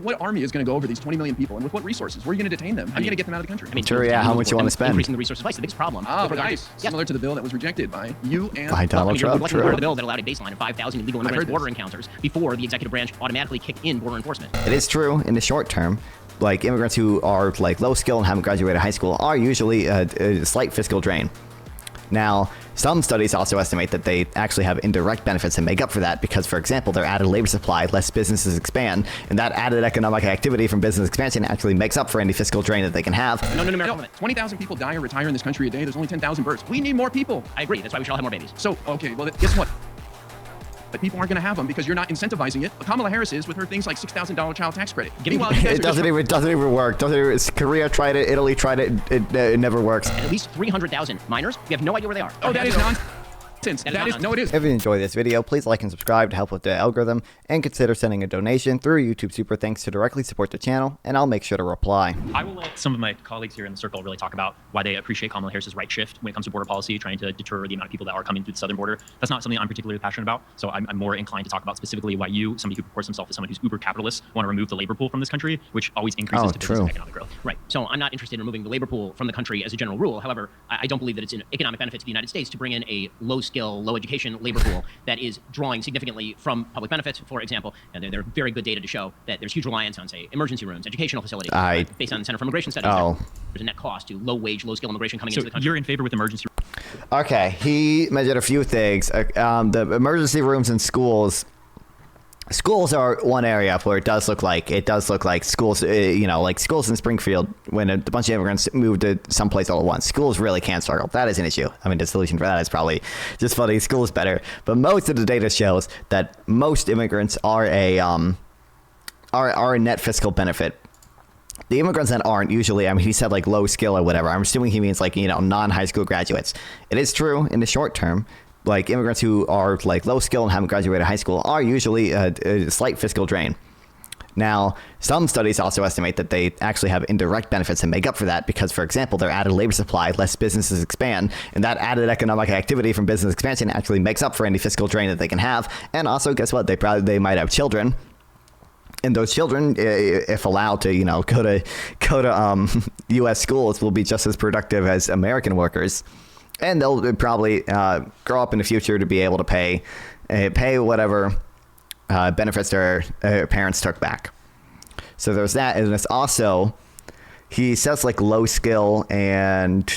What army is going to go over these 20 million people, and with what resources? Where are you going to detain them? How are you going to get them out of the country? I mean, sure, yeah. How much you want to spend? Increasing the resources twice. The biggest problem. Nice. Similar to the bill that was rejected by you and by Donald Trump. Part of the bill that allowed a baseline of 5,000 illegal immigrants border encounters before the executive branch automatically kicked in border enforcement. It is true in the short term. Like immigrants who are like low skill and haven't graduated high school are usually a slight fiscal drain. Now, some studies also estimate that they actually have indirect benefits that make up for that because, for example, their added labor supply lets businesses expand, and that added economic activity from business expansion actually makes up for any fiscal drain that they can have. No. 20,000 people die or retire in this country a day. There's only 10,000 births. We need more people. I agree. That's why we should all have more babies. So, okay, well, guess what? But people aren't going to have them because you're not incentivizing it. Kamala Harris is with her things like $6,000 child tax credit. It doesn't even work. Korea tried it. Italy tried it. It never works. At least 300,000 minors. We have no idea where they are. Oh, that is nonsense. No, it is. If you enjoy this video, please like and subscribe to help with the algorithm, and consider sending a donation through YouTube Super Thanks to directly support the channel, and I'll make sure to reply. I will let some of my colleagues here in the circle really talk about why they appreciate Kamala Harris's right shift when it comes to border policy, trying to deter the amount of people that are coming through the southern border. That's not something I'm particularly passionate about, so I'm more inclined to talk about specifically why you, somebody who purports himself as someone who's uber capitalist, want to remove the labor pool from this country, which always increases to business and economic growth. Right. So I'm not interested in removing the labor pool from the country as a general rule. However, I don't believe that it's an economic benefit to the United States to bring in a low-skill, low-education labor pool that is drawing significantly from public benefits, for example. And there are very good data to show that there's huge reliance on, say, emergency rooms, educational facilities, based on the Center for Immigration Studies. There's a net cost to low-wage, low-skill immigration coming into the country. You're in favor with emergency rooms? Okay, he measured a few things. The emergency rooms in schools. Schools are one area where it does look like schools, like schools in Springfield, when a bunch of immigrants moved to someplace all at once. Schools really can struggle. That is an issue. I mean, the solution for that is probably just funding schools better. But most of the data shows that most immigrants are a net fiscal benefit. The immigrants that aren't usually, I mean, he said like low skill or whatever. I'm assuming he means like, non-high school graduates. It is true in the short term. Like immigrants who are like low skill and haven't graduated high school are usually a slight fiscal drain. Now, some studies also estimate that they actually have indirect benefits that make up for that because, for example, their added labor supply lets businesses expand, and that added economic activity from business expansion actually makes up for any fiscal drain that they can have. And also, guess what? They might have children. And those children, if allowed to, go to U.S. schools, will be just as productive as American workers. And they'll probably grow up in the future to be able to pay whatever benefits their parents took back. So there's that. And it's also, he says like low skill and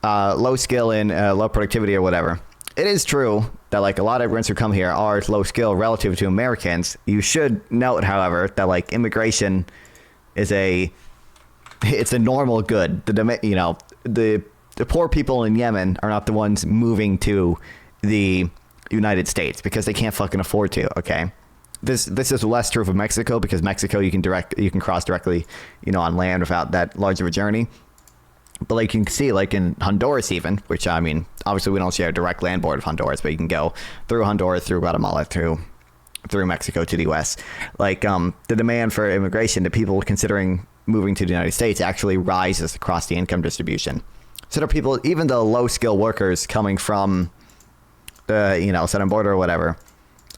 low productivity or whatever. It is true that like a lot of immigrants who come here are low skill relative to Americans. You should note, however, that like immigration is it's a normal good. The poor people in Yemen are not the ones moving to the United States because they can't fucking afford to. Okay, this is less true for Mexico because Mexico you can cross directly, on land without that large of a journey. But like you can see, like in Honduras even, which I mean, obviously we don't share a direct land border with Honduras, but you can go through Honduras, through Guatemala, through Mexico to the U.S. Like the demand for immigration, the people considering moving to the United States actually rises across the income distribution. So there are people, even the low-skill workers coming from the southern border or whatever,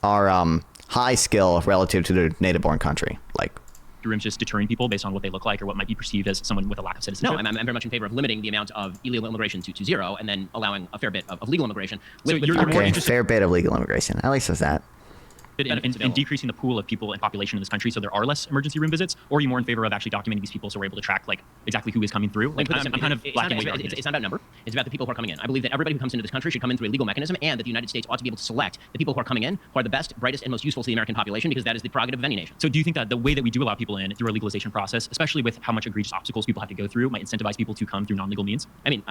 are high skill relative to the native-born country. Like rooms just deterring people based on what they look like or what might be perceived as someone with a lack of citizenship? No, I'm very much in favor of limiting the amount of illegal immigration to zero and then allowing a fair bit of legal immigration. So you're more interested, fair bit of legal immigration. At least there's that. In decreasing the pool of people and population in this country so there are less emergency room visits, or are you more in favor of actually documenting these people so we're able to track like exactly who is coming through? Like, I'm kind of black and white. It's not about number. It's about the people who are coming in. I believe that everybody who comes into this country should come in through a legal mechanism, and that the United States ought to be able to select the people who are coming in who are the best, brightest, and most useful to the American population, because that is the prerogative of any nation. So do you think that the way that we do allow people in through our legalization process, especially with how much egregious obstacles people have to go through, might incentivize people to come through non-legal means? I mean,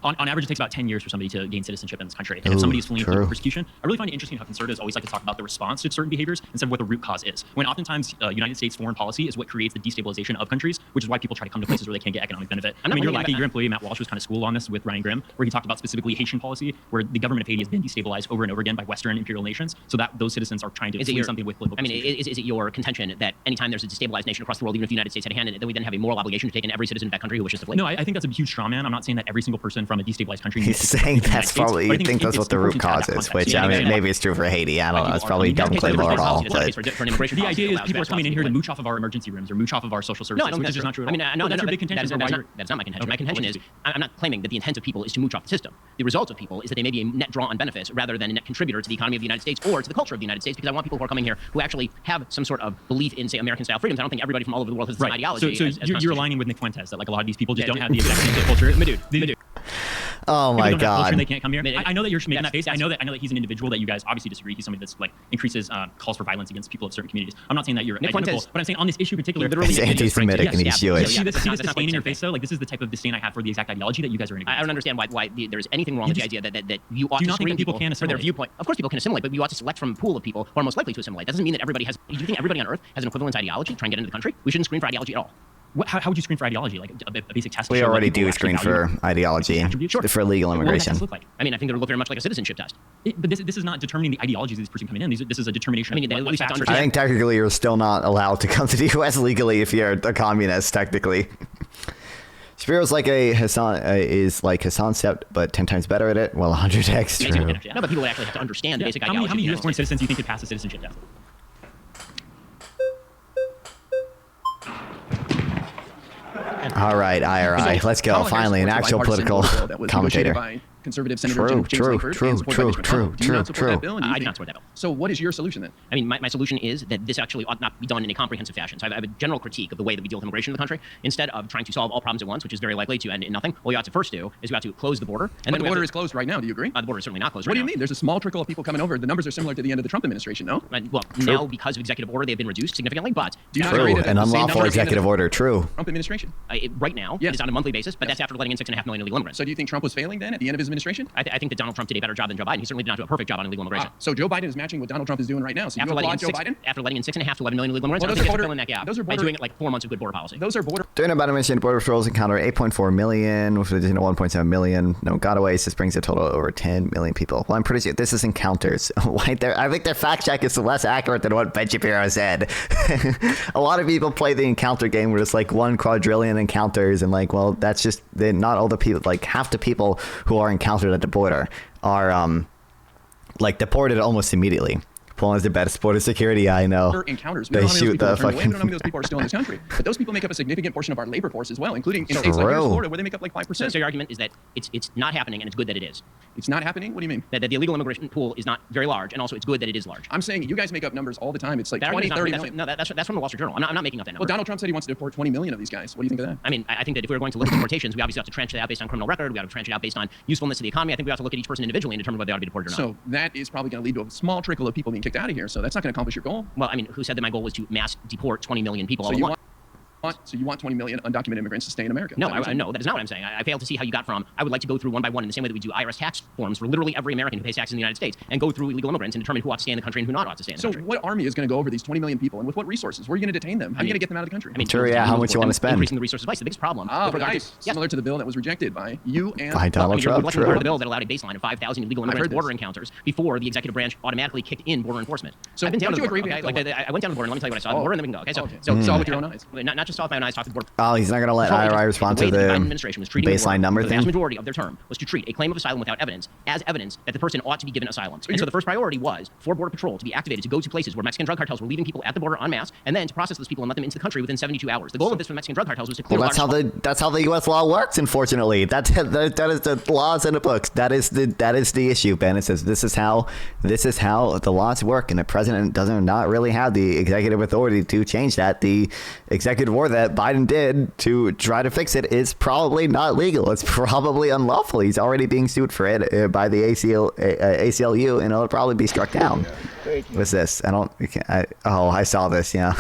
on average, it takes about 10 years for somebody to gain citizenship in this country. And if somebody is fleeing political persecution, I really find it interesting how conservatives always like to talk about the response to certain behaviors instead of what the root cause is. When oftentimes United States foreign policy is what creates the destabilization of countries, which is why people try to come to places where they can't get economic benefit. I mean, your employee, Matt Walsh, was kind of schooled on this with Ryan Grimm, where he talked about specifically Haitian policy, where the government of Haiti has been destabilized over and over again by Western imperial nations, so that those citizens are trying to flee something with political is it your contention that anytime there's a destabilized nation across the world, even if the United States had a hand in it, that we then have a moral obligation to take in every citizen of that country who wishes to flee? No, I think that's a huge straw man. I'm not saying that every single person from a destabilized country. He's saying that's probably, you think that's what the root cause is, which, I mean, maybe it's true for Haiti. I don't know. It's probably dumb claim overall. But The idea is people are coming in here to mooch off of our emergency rooms or mooch off of our social services, which is just not true at all. I mean, no, that's your big contention. That's not my contention. My contention is I'm not claiming that the intent of people is to mooch off the system. The result of people is that they may be a net draw on benefits rather than a net contributor to the economy of the United States or to the culture of the United States, because I want people who are coming here who actually have some sort of belief in, say, American-style freedoms. I don't think everybody from all over the world has the same ideology. So you're aligning with Nick Fuentes that like a lot of these people just don't have the exact culture. Dude. oh my God. They can't come here. I know that you're making that face. I know that he's an individual that you guys obviously disagree. He's somebody that's like increases calls for violence against people of certain communities. I'm not saying that you're identical, but I'm saying on this issue in particular, He's anti-Semitic and he's Jewish. See this disdain in your face though? Like this is the type of disdain I have for the exact ideology that you guys are in. I don't understand why there's anything wrong with the idea that you ought to screen people for their viewpoint. Of course, people can assimilate, but you ought to select from a pool of people who are most likely to assimilate. That doesn't mean that everybody has. Do you think everybody on Earth has an equivalent ideology? Try and get into the country. We shouldn't screen for ideology at all. How would you screen for ideology? Like a basic test? We already do screen for ideology, for legal immigration. Look like? I mean, I think it would look very much like a citizenship test. But this is not determining the ideologies of this person coming in. This is a determination. I mean, at least I think technically you're still not allowed to come to the U.S. legally if you're a communist, technically. Shapiro's like Hassan Sept, but 10 times better at it. Well, 100x true. No, but people would actually have to understand the basic ideology. How many U.S.-born citizens do you think could pass a citizenship test? All right, IRI. Let's go. Finally, an actual political commentator. Conservative Senator James Lankford and supported by Mitch McConnell. Do you not support that bill? I do not support that bill. So what is your solution then? I mean, my solution is that this actually ought not be done in a comprehensive fashion. So I have a general critique of the way that we deal with immigration in the country. Instead of trying to solve all problems at once, which is very likely to end in nothing, what we ought to first do is we ought to close the border. And the border is closed right now. Do you agree? The border is certainly not closed right now. What do you mean? There's a small trickle of people coming over. The numbers are similar to the end of the Trump administration, no? Well, now because of executive order, they've been reduced significantly, but... True, an unlawful executive order, true. Trump administration? Right now, it's on a monthly basis, but that's after letting in 6.5 million illegal immigrants. So do you think Trump was failing then at the end of his administration? I think that Donald Trump did a better job than Joe Biden. He certainly did not do a perfect job on illegal immigration. So Joe Biden is matching what Donald Trump is doing right now. So after letting in Joe Biden? After letting in 6.5 to 11 million illegal immigrants, I don't think it's filling that gap by doing it like 4 months of good border policy. Those are border... During Biden administration, border patrols encounter 8.4 million, with an additional 1.7 million. No gotaways. This brings a total of over 10 million people. Well, I'm pretty sure this is encounters. I think their fact check is less accurate than what Ben Shapiro said. A lot of people play the encounter game where it's like 1 quadrillion encounters, and like, well, that's just not all the people. Like half the people who are encountered at the border are like deported almost immediately. Poland is the best border security I know. Encounters. They shoot the fucking... We don't know how many of those people are still in this country. But those people make up a significant portion of our labor force as well, including in states like Florida, where they make up like 5%. So your argument is that it's not happening, and it's good that it is. It's not happening? What do you mean? That the illegal immigration pool is not very large, and also it's good that it is large. I'm saying you guys make up numbers all the time. It's like 20, 30 million. No, that's from the Wall Street Journal. I'm not making up that number. Well, Donald Trump said he wants to deport 20 million of these guys. What do you think of that? I mean, I think that if we were going to look at deportations, we obviously have to trench that out based on criminal record. We have to trench it out based on usefulness to the economy. I think we have to look at each person individually and determine whether they ought to be deported or not. So that is probably going to lead to a small trickle of people being kicked out of here. So that's not going to accomplish your goal. Well, I mean, who said that my goal was to mass deport 20 million people all at once? So you want 20 million undocumented immigrants to stay in America? No, no, that is not what I'm saying. I fail to see how you got from, I would like to go through one by one in the same way that we do IRS tax forms for literally every American who pays taxes in the United States and go through illegal immigrants and determine who ought to stay in the country and who not ought to stay in the country. So what army is going to go over these 20 million people, and with what resources? Where are you going to detain them? How are you going to get them out of the country? I mean, sure, yeah, how much you want to spend? Increasing the resources. The biggest problem. Similar to the bill that was rejected by you and... By Donald Trump, true. The bill that allowed a baseline of 5,000 illegal immigrants border encounters before the executive branch automatically kicked in border enforcement. So I've been down to the border, okay? I went down to the border, and let me tell you what I saw. The border, and then we can go. Okay, so saw with your own eyes. Not just saw with my own eyes, talk to the border. Oh, he's not going to let IRI respond to the baseline number thing? The thing? vast majority of their term was to treat a claim of asylum without evidence as evidence that the person ought to be given asylum. And so the first priority was for Border Patrol to be activated to go to places where Mexican drug cartels were leaving people at the border en masse, and then to process those people and let them into the country within 72 hours. The goal of this for Mexican drug cartels was to clear that's how the U.S. law works, unfortunately. That is the laws in the books. That is the issue, Ben. It says this is how the laws work, and the president doesn't not really have the executive authority to change that. The executive order that Biden did to try to fix it is probably not legal. It's probably unlawful. He's already being sued for it by the ACLU, and it'll probably be struck down. What's this? I saw this. Yeah.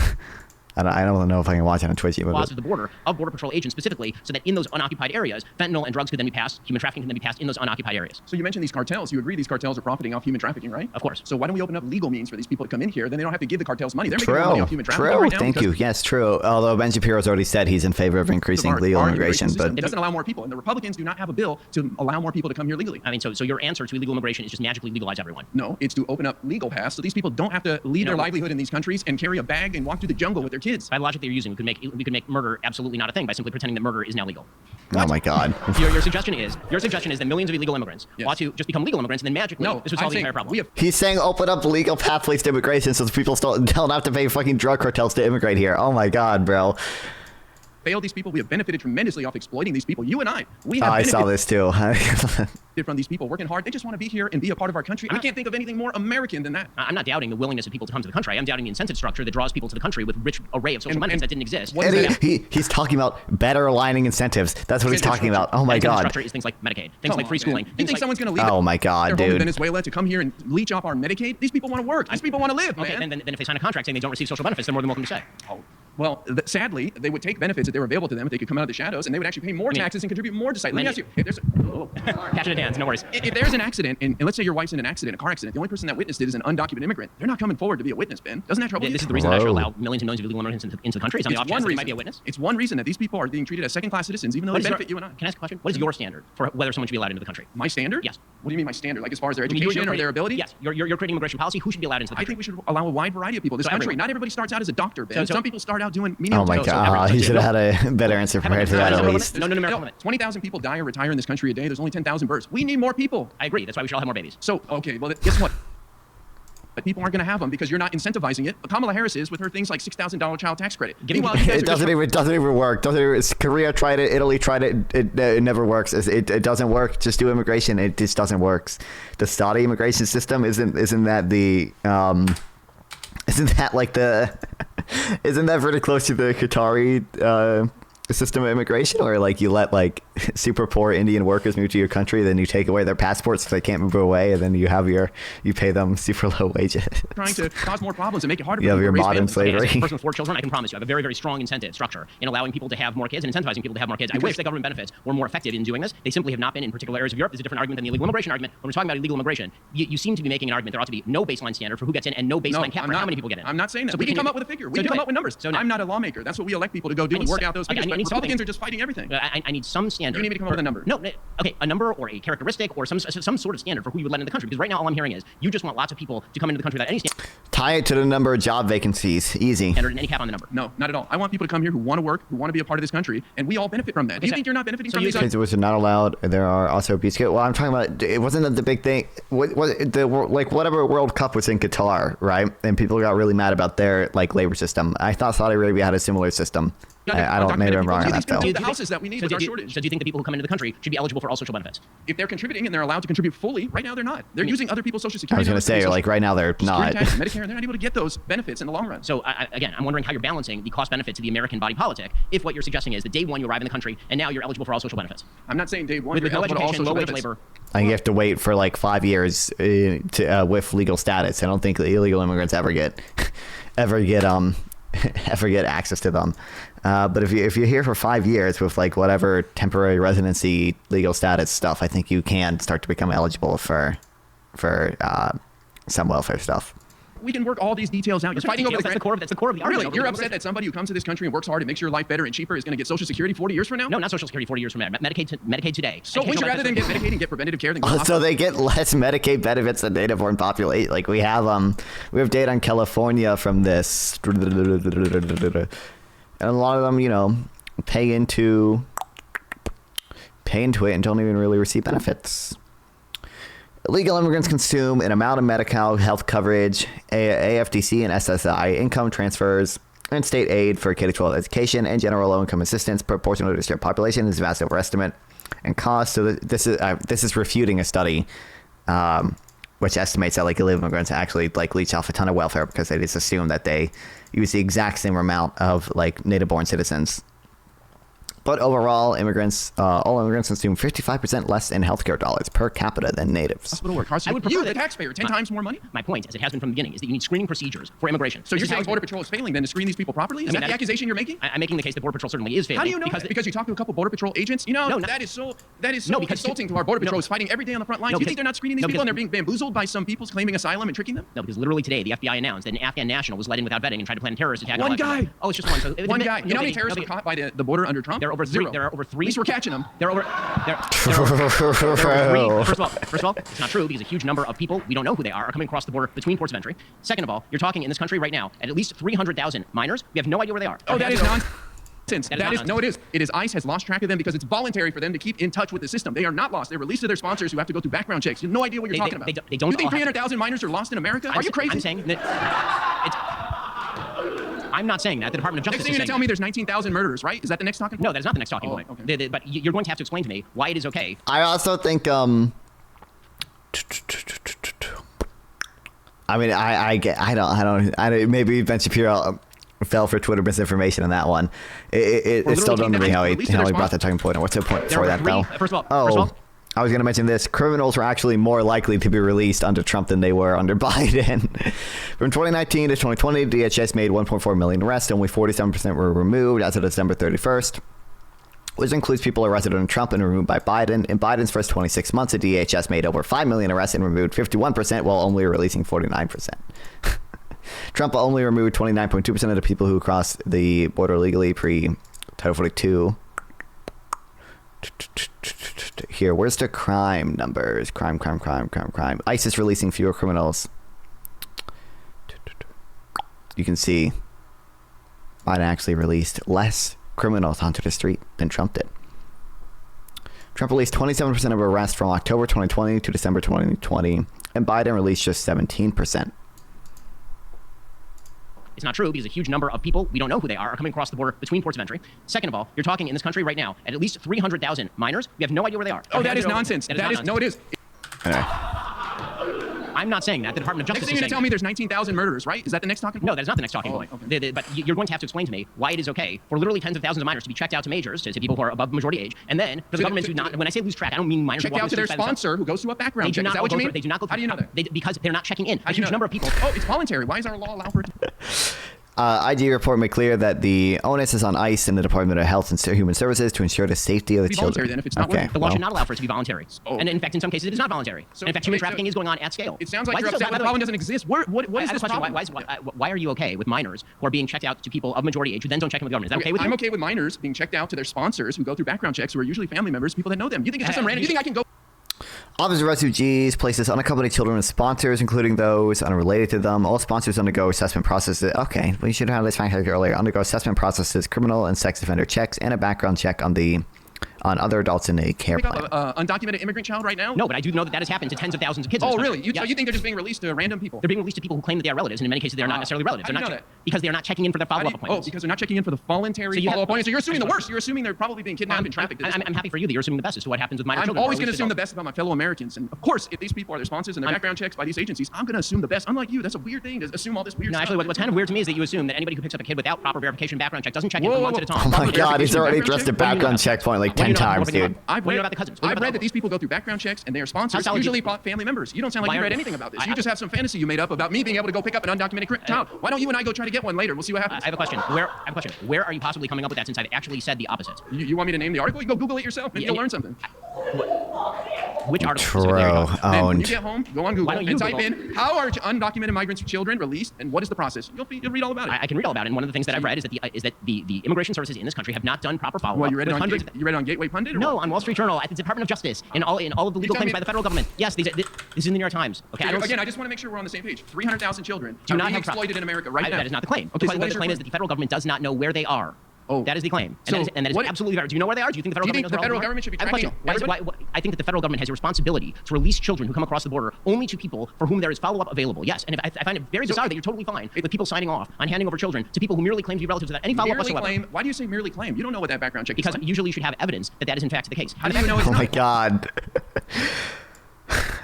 I don't know if I can watch it on Twitch. Laws of the border, of Border Patrol agents specifically, so that in those unoccupied areas, fentanyl and drugs could then be passed, human trafficking can then be passed in those unoccupied areas. So you mentioned these cartels. You agree these cartels are profiting off human trafficking, right? Of course. So why don't we open up legal means for these people to come in here? Then they don't have to give the cartels money. They're making money off human trafficking right now. Thank you. Yes, true. Although Ben Shapiro's already said he's in favor of increasing legal immigration, but it doesn't allow more people. And the Republicans do not have a bill to allow more people to come here legally. I mean, so your answer to illegal immigration is just magically legalize everyone? No, it's to open up legal paths so these people don't have to leave their livelihood in these countries and carry a bag and walk through the jungle with their their kids. By the logic that you're using, we could make murder absolutely not a thing by simply pretending that murder is now legal. Oh my God. Your suggestion is that millions of illegal immigrants ought to just become legal immigrants, and then magically this would solve the entire problem. He's saying open up legal pathways to immigration so people don't have to pay fucking drug cartels to immigrate here. Oh my God, bro. Failed these people. We have benefited tremendously off exploiting these people. You and we have I saw this too. from these people working hard. They just want to be here and be a part of our country. I can't think of anything more American than that. I'm not doubting the willingness of people to come to the country. I'm doubting the incentive structure that draws people to the country with a rich array of social benefits that didn't exist. He's talking about better aligning incentives. That's what he's talking about. Oh my God. Structure is things like Medicaid, things like free schooling. You think someone's going to leave? Oh my God, dude. Dude. Venezuela to come here and leech off our Medicaid? These people want to work. These people want to live. Okay, man. then if they sign a contract saying they don't receive social benefits, they're more than welcome to stay. Oh. Well, sadly, they would take benefits that they were available to them if they could come out of the shadows, and they would actually pay more taxes and contribute more to society. Let me ask you, if there's passionate hands, no worries. If there's an accident, and let's say your wife's in an accident, a car accident, the only person that witnessed it is an undocumented immigrant. They're not coming forward to be a witness, Ben. Doesn't that trouble you? This is the reason that I should allow millions and millions of illegal immigrants into the country. It's one reason. They might be a witness. It's one reason that these people are being treated as second-class citizens, even though they benefit you and I. Can I ask a question? What is your standard for whether someone should be allowed into the country? My standard? Yes. What do you mean my standard? Like as far as their education or their ability? Yes. You're creating immigration policy. Who should be allowed into the country? I think we should allow a wide variety of people. This country, not everybody starts out as a doctor, Ben. Some people start out doing menial Oh my God. He should have had a better answer prepared for that at least. No numerical limit. 20,000 people die or retire in this country a day. There's only 10,000 births. We need more people. I agree. That's why we should all have more babies. So, okay, well, guess what? But people aren't going to have them because you're not incentivizing it. Kamala Harris is with her things like $6,000 child tax credit. It doesn't even work. Korea tried it. Italy tried it. It never works. It doesn't work. Just do immigration. It just doesn't work. The Saudi immigration system isn't that pretty close to the Qatari system of immigration, or like you let like super poor Indian workers move to your country, then you take away their passports so they can't move away, and then you pay them super low wages. Trying to cause more problems and make it harder. You have your modern slavery. As a person with 4 children, I can promise you, I have a very, very strong incentive structure in allowing people to have more kids and incentivizing people to have more kids. I wish the government benefits were more effective in doing this. They simply have not been in particular areas of Europe. There's a different argument than the illegal immigration argument. When we're talking about illegal immigration, you seem to be making an argument there ought to be no baseline standard for who gets in and no baseline cap for how many people get in. I'm not saying that. So we can come up with a figure. We can come up with numbers. So I'm not a lawmaker. That's what we elect people to go do and work out those figures. But Republicans are just fighting everything. I need some standard. You need me to come up with a number. No, okay, a number or a characteristic or some sort of standard for who you would let in the country. Because right now all I'm hearing is you just want lots of people to come into the country without any standard. Tie it to the number of job vacancies. Easy. And any cap on the number. No, not at all. I want people to come here who want to work, who want to be a part of this country, and we all benefit from that. Okay, do you think you're not benefiting from these? Kids which are not allowed. There are also abuse. Well, I'm talking about. It wasn't the big thing. Whatever World Cup was in Qatar, right? And people got really mad about their like labor system. I thought Saudi Arabia had a similar system. I don't. Maybe I'm wrong on that though. The houses that we need with our shortage. So do you think the people who come into the country should be eligible for all social benefits? If they're contributing and they're allowed to contribute fully, right now they're not. They're using other people's social security. I was going to say, like right now they're not. Tax, Medicare, and they're not able to get those benefits in the long run. So again, I'm wondering how you're balancing the cost benefit to the American body politic if what you're suggesting is that day one you arrive in the country and now you're eligible for all social benefits. I'm not saying day one. With no education, low wage labor. I think you have to wait for like 5 years with legal status. I don't think illegal immigrants ever get access to them. But if you're here for 5 years with like whatever temporary residency legal status stuff, I think you can start to become eligible for some welfare stuff. We can work all these details out. You're fighting over that's the core of the argument. Really? You're upset that somebody who comes to this country and works hard and makes your life better and cheaper is going to get Social Security 40 years from now? No, not Social Security 40 years from now. Medicaid today. So would you rather than get Medicaid and get preventative care than go so they get less Medicaid benefits than native-born population? Like we have data on California from this, and a lot of them, pay into it and don't even really receive benefits. Illegal immigrants consume an amount of Medi-Cal health coverage, AFDC and SSI income transfers, and state aid for K-12 education and general low-income assistance proportional to their population is a vast overestimate and cost. So this is refuting a study which estimates that like illegal immigrants actually like leech off a ton of welfare because they just assume that they use the exact same amount of like native-born citizens. But overall, all immigrants consume 55% less in healthcare dollars per capita than natives. Hospital work. I would prefer the taxpayer 10 times more money. My point, as it has been from the beginning, is that you need screening procedures for immigration. So you're saying Border Patrol is failing then to screen these people properly? Is that the accusation you're making? I'm making the case that Border Patrol certainly is failing. How do you know that? Because you talk to a couple Border Patrol agents? That is so insulting to our Border Patrol is fighting every day on the front lines. You think they're not screening these people and they're being bamboozled by some people claiming asylum and tricking them? No, because literally today the FBI announced that an Afghan national was let in without vetting and tried to plan a terrorist attack. One guy. Oh, it's just one. So one guy. You know how many terrorists were caught by the border under Trump? There are over three. Zero. There are over three. At least we're catching them. There are over. There are over three. First of all, it's not true because a huge number of people we don't know who they are coming across the border between ports of entry. Second of all, you're talking in this country right now at least 300,000 minors. We have no idea where they are. Oh, that is nonsense. No, it is. It is ICE has lost track of them because it's voluntary for them to keep in touch with the system. They are not lost. They're released to their sponsors who have to go through background checks. You have no idea what you're talking about. They don't you think 300,000 minors are lost in America? Are you crazy? I'm saying that I'm not saying that. The Department of Justice Next thing you're going to tell me there's 19,000 murderers, right? Is that the next talking point? No, that is not the next talking point. Okay. But you're going to have to explain to me why it is okay. I also think I mean, I don't. Maybe Ben Shapiro fell for Twitter misinformation on that one. It still don't know me how he brought that talking point. And what's the point for that though? First of all, I was going to mention this. Criminals were actually more likely to be released under Trump than they were under Biden. From 2019 to 2020, DHS made 1.4 million arrests. Only 47% were removed as of December 31st. Which includes people arrested under Trump and removed by Biden. In Biden's first 26 months, the DHS made over 5 million arrests and removed 51%, while only releasing 49%. Trump only removed 29.2% of the people who crossed the border legally pre-Title 42. Here, where's the crime numbers? Crime. ISIS releasing fewer criminals. You can see Biden actually released less criminals onto the street than Trump did. Trump released 27% of arrests from October 2020 to December 2020, and Biden released just 17%. It's not true because a huge number of people we don't know who they are coming across the border between ports of entry. Second of all, you're talking in this country right now at least 300,000 minors. We have no idea where they are. Oh, that is nonsense. No, it is. Anyway. I'm not saying that. The Department of Justice Next thing you're going to tell me there's 19,000 murderers, right? Is that the next talking point? No, that is not the next talking point. Okay. But you're going to have to explain to me why it is okay for literally tens of thousands of minors to be checked out to majors, to people who are above majority age, and then for the government to not, when I say lose track, I don't mean minors checked out to their sponsor who goes through a background check. Is that what you mean? They do not go through. How do you know that? Because they're not checking in. A huge number of people. Oh, it's voluntary. Why is our law allow for it? IG report made clear that the onus is on ICE and the Department of Health and Human Services to ensure the safety of the children. Voluntary then if it's not the law should not allow for it to be voluntary. And in fact, in some cases, it is not voluntary. And in fact, human trafficking is going on at scale. It sounds like you're upset. The problem doesn't exist. What is this problem? Why are you okay with minors who are being checked out to people of majority age who then don't check in with the government? Is that okay with you? I'm okay with minors being checked out to their sponsors who go through background checks who are usually family members, people that know them. You think it's just some random? You think I can go? Office of Refugees places unaccompanied children with sponsors, including those unrelated to them. All sponsors undergo assessment processes. Okay, we should have this fact earlier. Undergo assessment processes, criminal and sex offender checks, and a background check on other adults in a care plan. Undocumented immigrant child right now? No, but I do know that has happened to tens of thousands of kids. Oh, really? So you think they're just being released to random people? They're being released to people who claim that they are relatives, and in many cases, they are not necessarily relatives. How do you know that? Because they are not checking in for their follow-up appointments. Oh, because they're not checking in for the voluntary follow-up appointments. So you're assuming the worst. You're assuming they're probably being kidnapped and trafficked. I'm happy for you that you're assuming the best as to what happens with minor children. I'm always going to assume the best about my fellow Americans. And of course, if these people are their sponsors and their background checks by these agencies, I'm going to assume the best. Unlike you, that's a weird thing to assume all this weird stuff. No, actually, what's kind of weird to me is that you assume that anybody who picks up a kid without proper verification background check doesn't check in for months at a time. Oh my God, he's already addressed the background checkpoint like 10 times, dude. I've read that these people go through background checks and they are sponsors, usually family members. You don't sound like you read anything about this. You just have some fantasy you made up about me being able to go pick up an undocumented child. Why don't you and I go try to get one later? We'll see what happens. I have a question. Where are you possibly coming up with that since I've actually said the opposite? You want me to name the article? You go Google it yourself and you'll learn something. Which article? Owned. When you get home, go on Google and type in how are undocumented migrants' children released and what is the process? You'll read all about it. I can read all about it. And one of the things that I've read is that the immigration services in this country have not done proper follow-up. Well, you read it on Gateway Pundit? No, on Wall Street Journal, at the Department of Justice, in all of the legal claims by the federal government. Yes, this is in the New York Times. Okay. Again, I just want to make sure we're on the same page. 300,000 children are being exploited in America right now. That is not the claim. Okay, the claim is that the federal government does not know where they are. Oh. That is the claim. And that is absolutely fair. Do you know where they are? Do you think the federal government should be tracking? I think that the federal government has a responsibility to release children who come across the border only to people for whom there is follow-up available. Yes, and I find it very bizarre that you're totally fine with people signing off on handing over children to people who merely claim to be relatives without any follow-up whatsoever. Why do you say merely claim? You don't know what that background check is. Because usually you should have evidence that is in fact the case. How do you know it's not? Oh my God.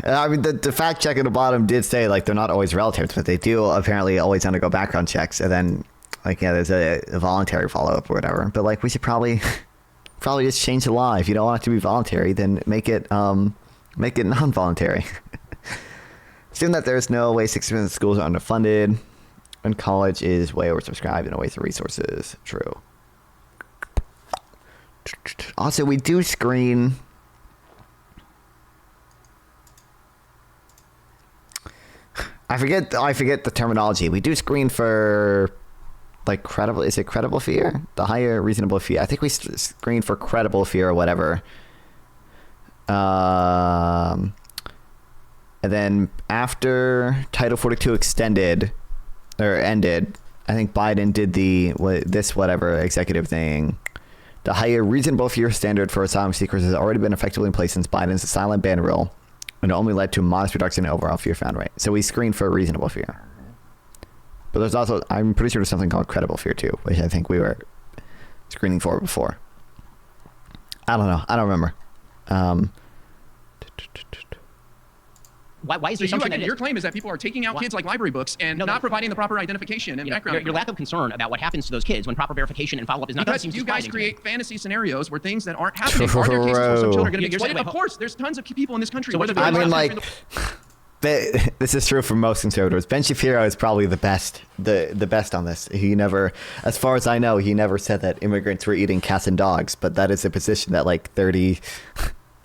I mean, the fact check at the bottom did say, like, they're not always relatives, but they do apparently always undergo background checks. And then, like, yeah, there's a voluntary follow-up or whatever. But, like, we should probably just change the law. If you don't want it to be voluntary, then make it non-voluntary. Assume that there's no way 60% of schools are underfunded and college is way oversubscribed and a waste of resources. True. Also, we do screen... I forget the terminology. We do screen for like credible. Is it credible fear? The higher reasonable fear. I think we screened for credible fear or whatever. And then after Title 42 ended, I think Biden did this whatever executive thing. The higher reasonable fear standard for asylum seekers has already been effectively in place since Biden's asylum ban rule, and it only led to a modest reduction in overall fear found rate. So we screened for reasonable fear. But there's also, I'm pretty sure there's something called credible fear too, which I think we were screening for before. I don't know. I don't remember. Why is there something your claim is that people are taking out kids like library books and not providing the proper identification and background. Your lack of concern about what happens to those kids when proper verification and follow-up is not. Because you guys create fantasy scenarios where things that aren't happening. Are there cases where some children are going to be exploited? Of course, there's tons of people in this country. I mean, like, this is true for most conservatives. Ben Shapiro is probably the best on this. He never, as far as I know, he never said that immigrants were eating cats and dogs, but that is a position that like 30,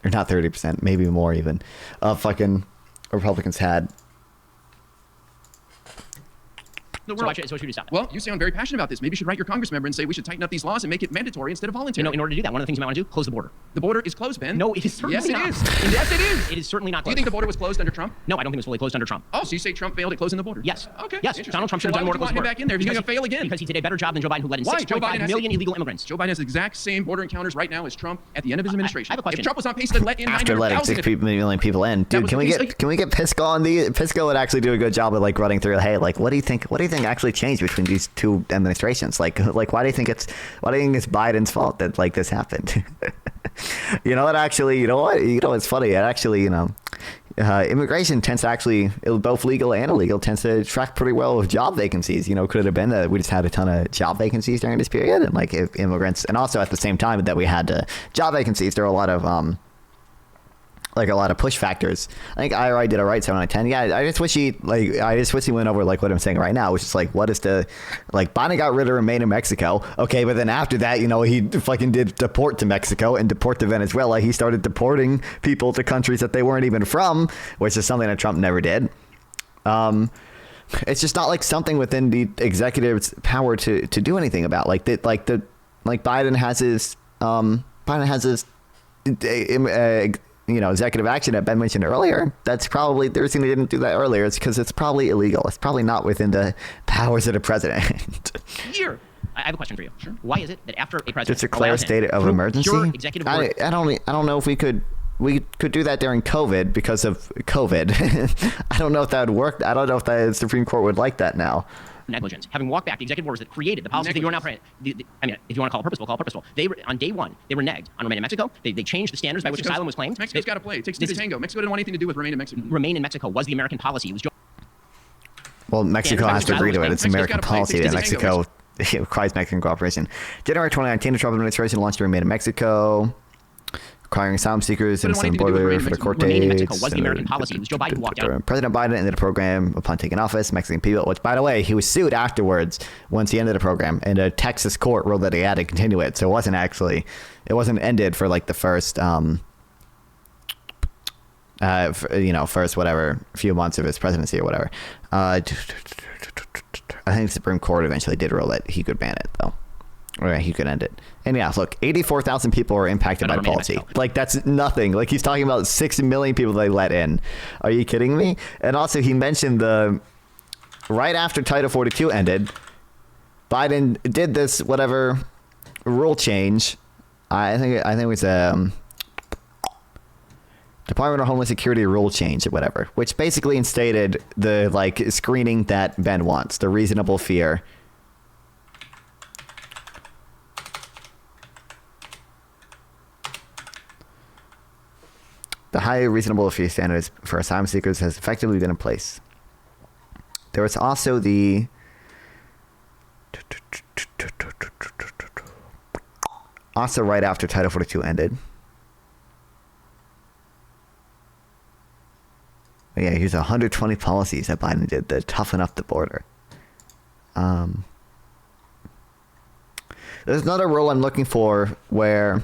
or not 30%, maybe more even, of fucking Republicans had. So why should we stop it? Well, you sound very passionate about this. Maybe you should write your Congress member and say we should tighten up these laws and make it mandatory instead of voluntary. In order to do that, one of the things you might want to do, close the border. The border is closed, Ben. No, it is certainly not. Yes, it is. Yes, it is. It is certainly not Do closed. you think the border was closed under Trump? No, I don't think it was fully closed under Trump. Oh, so you say Trump failed at closing the border? Yes. Okay. Yes. Donald Trump should have done more to close the border. Back in there. He's going to fail again. Because he did a better job than Joe Biden, who let in Why? 6.5 million illegal immigrants. Joe Biden has the exact same border encounters right now as Trump at the end of his administration. I have a question. If Trump was on pace to let in After letting 6 million people in, dude, can we get Pisco on the? Pisco would actually do a good job of like running through. Hey, like, what do you think actually changed between these two administrations? Like why do you think it's Biden's fault that like this happened? You know what? It's funny. It actually, immigration tends to actually, both legal and illegal, tends to track pretty well with job vacancies. Could it have been that we just had a ton of job vacancies during this period, and like if immigrants, and also at the same time that we had job vacancies, there were a lot of push factors. I think IRI did a right 7 out of 10. Yeah, I just wish he went over like what I'm saying right now, which is like, what is the, like, Biden got rid of Remain in Mexico. Okay, but then after that, he fucking did deport to Mexico and deport to Venezuela. He started deporting people to countries that they weren't even from, which is something that Trump never did. It's just not like something within the executive's power to do anything about. Biden has his executive action that Ben mentioned earlier. That's probably the reason they didn't do that earlier. It's because it's probably illegal. It's probably not within the powers of the president. Here, I have a question for you. Sure. Why is it that after a president just declare a state of emergency? Executive order, I don't know if we could do that during COVID because of COVID. I don't know if that would work. I don't know if the Supreme Court would like that now. Negligence, having walked back the executive orders that created the policies that you're now. I mean, if you want to call it purposeful, call it purposeful. They were on day one. They were negged on Remain in Mexico. They changed the standards by which asylum was claimed. Mexico's got to play. It takes two to tango. Mexico didn't want anything to do with Remain in Mexico. Remain in Mexico was the American policy. It was. Well, Mexico has to agree to it. It's American policy that Mexico requires Mexican cooperation. January 2019, the Trump administration launched the Remain in Mexico, requiring asylum seekers and some border for the court dates. Remain in Mexico was the American policy. It was Joe Biden who walked out. President Biden ended the program upon taking office. Mexican people, which, by the way, he was sued afterwards once he ended the program, and a Texas court ruled that he had to continue it. So it wasn't ended for like the first, first whatever few months of his presidency or whatever. I think the Supreme Court eventually did rule that he could ban it, though. Or he could end it. And yeah, look, 84,000 people are impacted by the policy. Like, that's nothing. Like, he's talking about 6 million people they let in. Are you kidding me? And also, he mentioned right after Title 42 ended, Biden did this whatever rule change. I think it was Department of Homeland Security rule change or whatever, which basically instated the like screening that Ben wants, the reasonable fear. The high reasonable fear standards for asylum seekers has effectively been in place. There was also the right after Title 42 ended. Yeah, here's 120 policies that Biden did that toughen up the border. There's another rule I'm looking for where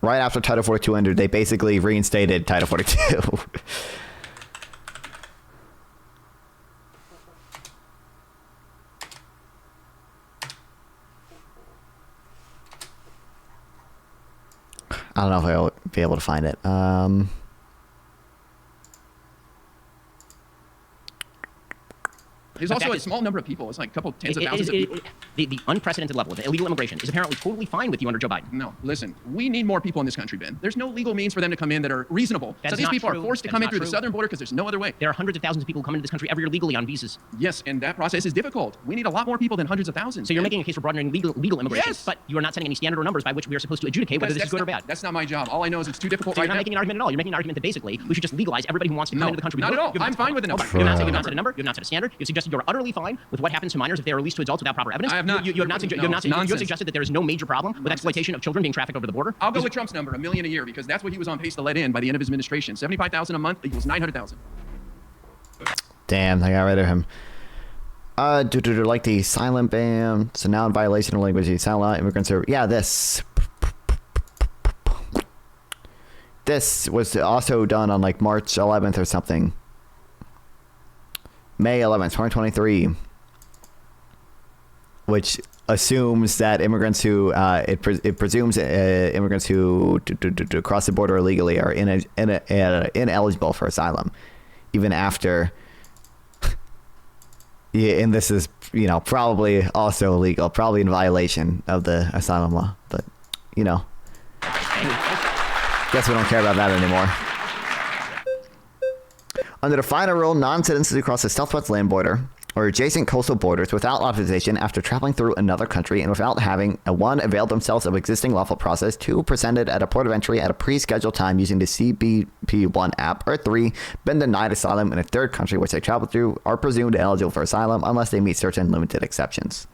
right after Title 42 ended, they basically reinstated Title 42. I don't know if I'll be able to find it. There's also a small number of people. It's like a couple tens of thousands of people. The unprecedented level of illegal immigration is apparently totally fine with you under Joe Biden. No, listen, we need more people in this country, Ben. There's no legal means for them to come in that are reasonable. That So is these not people true. are forced to That come is in through not the true. southern border because there's no other way. There are hundreds of thousands of people who come into this country every year legally on visas. Yes, and that process is difficult. We need a lot more people than hundreds of thousands. So you're Ben. making a case for broadening legal immigration, Yes. but you are not setting any standard or numbers by which we are supposed to adjudicate whether this is good or bad. That's not my job. All I know is it's too difficult So you're right not now. making an argument at all. You're making an argument that basically we should just legalize everybody who wants to come No, into the country. not at all. You have I'm fine with the number. You have not set a number. You have not set a standard. You've suggested you're utterly fine with what happens to minors if they are released to adults without proper evidence. I have not. You have not Nonsense. suggested that there is no major problem with exploitation of children being trafficked over the border. I'll go with Trump's number, $1 million a year, because that's what he was on pace to let in by the end of his administration. 75,000 a month equals 900,000. Damn, I got rid of him. Like the silent ban. So now in violation of language, the silent immigrants are. Yeah, this. This was also done on like March 11th or something. May 11th, 2023. Which assumes that immigrants who it presumes immigrants who cross the border illegally are ineligible for asylum, even after. Yeah, and this is probably also illegal, probably in violation of the asylum law. But guess we don't care about that anymore. Under the final rule, non-citizens who cross the southwest land border or adjacent coastal borders without authorization after traveling through another country and without having, 1, availed themselves of existing lawful process, 2, presented at a port of entry at a pre-scheduled time using the CBP1 app, or 3, been denied asylum in a third country which they traveled through, are presumed eligible for asylum unless they meet certain limited exceptions.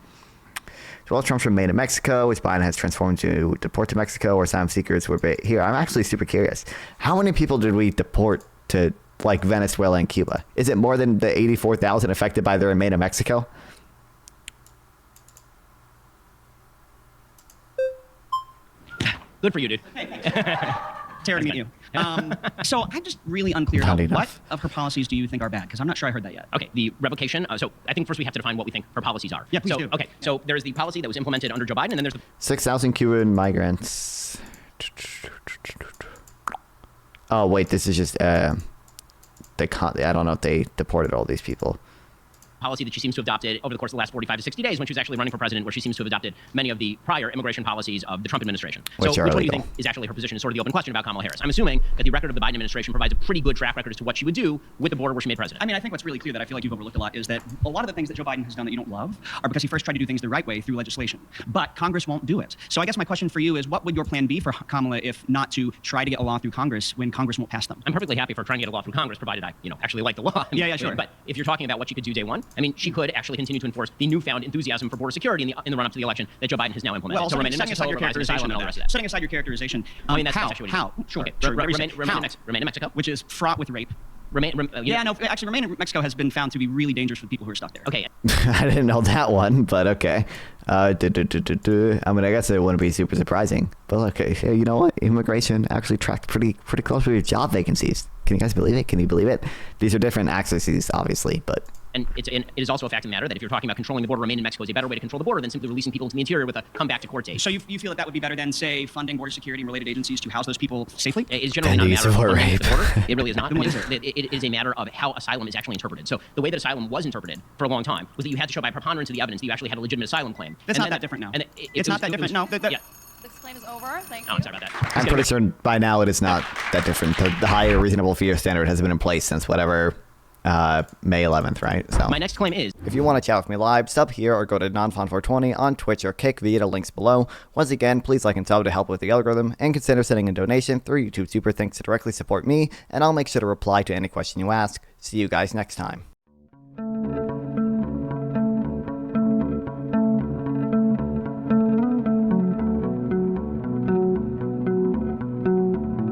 Donald Trump's remain in Mexico, which Biden has transformed to deport to Mexico, or asylum seekers were here. I'm actually super curious. How many people did we deport to like Venezuela and Cuba? Is it more than the 84,000 affected by the remain in Mexico? Good for you, dude. Terry, to meet you. So I'm just really unclear Not about what enough. of her policies do you think are bad? Because I'm not sure I heard that yet. Okay, the revocation. So I think first we have to define what we think her policies are. Yeah, please so, do. Okay, so there's the policy that was implemented under Joe Biden, and then there's the 6,000 Cuban migrants. Oh wait, this is just I don't know if they deported all these people. policy that she seems to have adopted over the course of the last 45 to 60 days when she was actually running for president, where she seems to have adopted many of the prior immigration policies of the Trump administration. Which So are which one do you illegal. think is actually her position is sort of the open question about Kamala Harris? I'm assuming that the record of the Biden administration provides a pretty good track record as to what she would do with the border where she made president. I mean, I think what's really clear that I feel like you've overlooked a lot is that a lot of the things that Joe Biden has done that you don't love are because he first tried to do things the right way through legislation. But Congress won't do it. So I guess my question for you is, what would your plan be for Kamala if not to try to get a law through Congress when Congress won't pass them? I'm perfectly happy for trying to get a law through Congress, provided I, actually like the law. Yeah, sure. But if you're talking about what she could do day one, I mean, she could actually continue to enforce the newfound enthusiasm for border security in the run-up to the election that Joe Biden has now implemented. Well, to remain in setting aside Mexico, your revise characterization asylum, and all the of rest of that. that. Setting aside your characterization, I mean, that's how? actually what How? Sure. Okay. Sure. Remain How? in Mexico. Which is fraught with rape. Yeah, No, actually, remain in Mexico has been found to be really dangerous for people who are stuck there. Okay. I didn't know that one, but okay. I mean, I guess it wouldn't be super surprising. But okay, you know what? Immigration actually tracked pretty closely with job vacancies. Can you guys believe it? Can you believe it? These are different accesses, obviously, but... And it is also a fact of the matter that if you're talking about controlling the border, remain in Mexico is a better way to control the border than simply releasing people into the interior with a come back to court date. So you feel that that would be better than, say, funding border security and related agencies to house those people safely? It is generally Then not a use matter of the word funding the rape. border. It really is not. Then what is It is a matter of how asylum is actually interpreted. So the way that asylum was interpreted for a long time was that you had to show by preponderance of the evidence that you actually had a legitimate asylum claim. That's And not then- that different now. and It's not that different. No, Yeah. This claim is over. Thank Oh, you. I'm sorry about that. I'm pretty sure by now it is not that different. The higher reasonable fear standard has been in place since whatever May 11th, right? So My next claim is if you want to chat with me live, sub here or go to Nonfon420 on Twitch or Kick via the links below. Once again, please like and sub to help with the algorithm, and consider sending a donation through YouTube Super Thanks to directly support me, and I'll make sure to reply to any question you ask. See you guys next time.